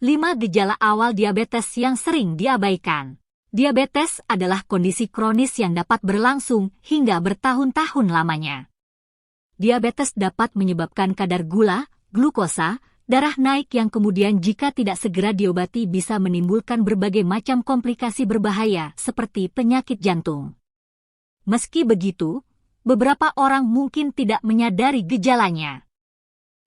5 gejala awal diabetes yang sering diabaikan. Diabetes adalah kondisi kronis yang dapat berlangsung hingga bertahun-tahun lamanya. Diabetes dapat menyebabkan kadar gula, glukosa, darah naik yang kemudian jika tidak segera diobati bisa menimbulkan berbagai macam komplikasi berbahaya seperti penyakit jantung. Meski begitu, beberapa orang mungkin tidak menyadari gejalanya.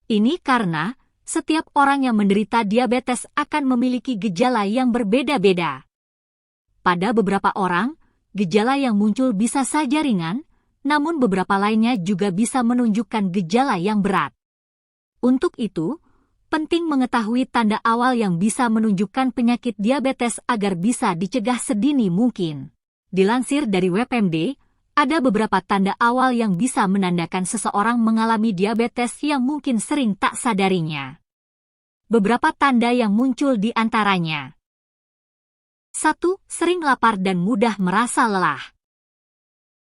Ini karena setiap orang yang menderita diabetes akan memiliki gejala yang berbeda-beda. Pada beberapa orang, gejala yang muncul bisa saja ringan, namun beberapa lainnya juga bisa menunjukkan gejala yang berat. Untuk itu, penting mengetahui tanda awal yang bisa menunjukkan penyakit diabetes agar bisa dicegah sedini mungkin. Dilansir dari WebMD, ada beberapa tanda awal yang bisa menandakan seseorang mengalami diabetes yang mungkin sering tak sadarinya. Beberapa tanda yang muncul di antaranya. 1. Sering lapar dan mudah merasa lelah.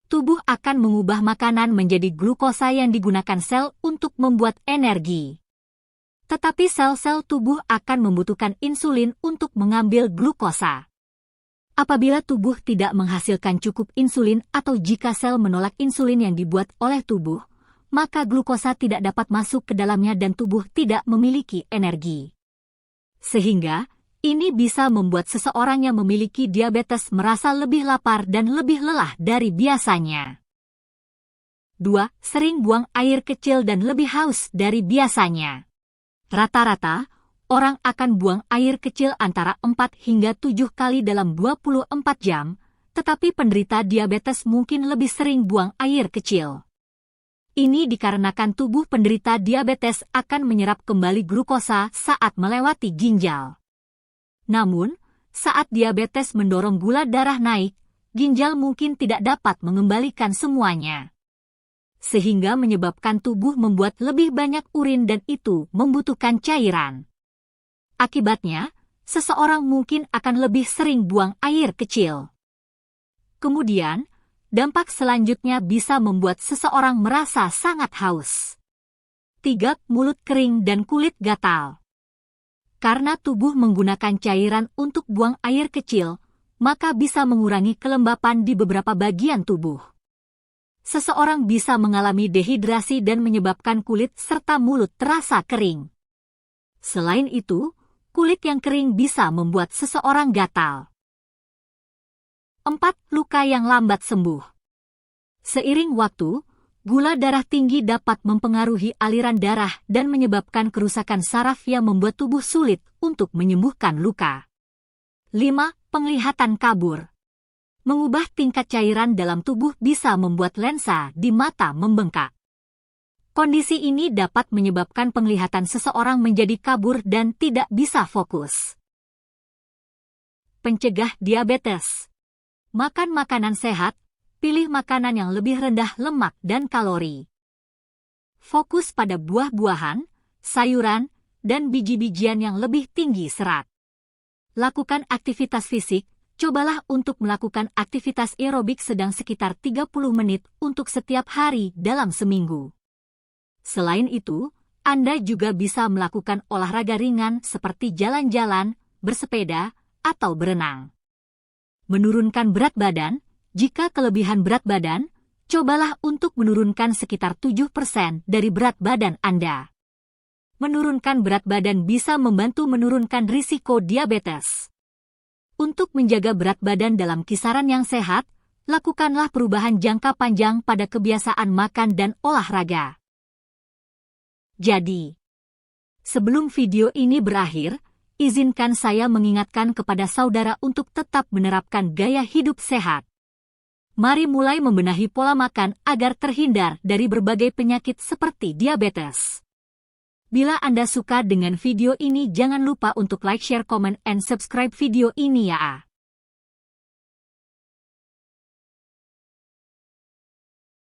Tubuh akan mengubah makanan menjadi glukosa yang digunakan sel untuk membuat energi. Tetapi sel-sel tubuh akan membutuhkan insulin untuk mengambil glukosa. Apabila tubuh tidak menghasilkan cukup insulin atau jika sel menolak insulin yang dibuat oleh tubuh, maka glukosa tidak dapat masuk ke dalamnya dan tubuh tidak memiliki energi. Sehingga, ini bisa membuat seseorang yang memiliki diabetes merasa lebih lapar dan lebih lelah dari biasanya. 2. Sering buang air kecil dan lebih haus dari biasanya. Rata-rata, orang akan buang air kecil antara 4 hingga 7 kali dalam 24 jam, tetapi penderita diabetes mungkin lebih sering buang air kecil. Ini dikarenakan tubuh penderita diabetes akan menyerap kembali glukosa saat melewati ginjal. Namun, saat diabetes mendorong gula darah naik, ginjal mungkin tidak dapat mengembalikan semuanya. Sehingga menyebabkan tubuh membuat lebih banyak urin dan itu membutuhkan cairan. Akibatnya, seseorang mungkin akan lebih sering buang air kecil. Kemudian, dampak selanjutnya bisa membuat seseorang merasa sangat haus. 3. Mulut kering dan kulit gatal. Karena tubuh menggunakan cairan untuk buang air kecil, maka bisa mengurangi kelembapan di beberapa bagian tubuh. Seseorang bisa mengalami dehidrasi dan menyebabkan kulit serta mulut terasa kering. Selain itu, kulit yang kering bisa membuat seseorang gatal. 4. Luka yang lambat sembuh. Seiring waktu, gula darah tinggi dapat mempengaruhi aliran darah dan menyebabkan kerusakan saraf yang membuat tubuh sulit untuk menyembuhkan luka. 5. Penglihatan kabur. Mengubah tingkat cairan dalam tubuh bisa membuat lensa di mata membengkak. Kondisi ini dapat menyebabkan penglihatan seseorang menjadi kabur dan tidak bisa fokus. Pencegah diabetes. Makan makanan sehat, pilih makanan yang lebih rendah lemak dan kalori. Fokus pada buah-buahan, sayuran, dan biji-bijian yang lebih tinggi serat. Lakukan aktivitas fisik, cobalah untuk melakukan aktivitas aerobik sedang sekitar 30 menit untuk setiap hari dalam seminggu. Selain itu, Anda juga bisa melakukan olahraga ringan seperti jalan-jalan, bersepeda, atau berenang. Menurunkan berat badan, jika kelebihan berat badan, cobalah untuk menurunkan sekitar 7% dari berat badan Anda. Menurunkan berat badan bisa membantu menurunkan risiko diabetes. Untuk menjaga berat badan dalam kisaran yang sehat, lakukanlah perubahan jangka panjang pada kebiasaan makan dan olahraga. Jadi, sebelum video ini berakhir, izinkan saya mengingatkan kepada saudara untuk tetap menerapkan gaya hidup sehat. Mari mulai membenahi pola makan agar terhindar dari berbagai penyakit seperti diabetes. Bila Anda suka dengan video ini jangan lupa untuk like, share, comment, and subscribe video ini ya.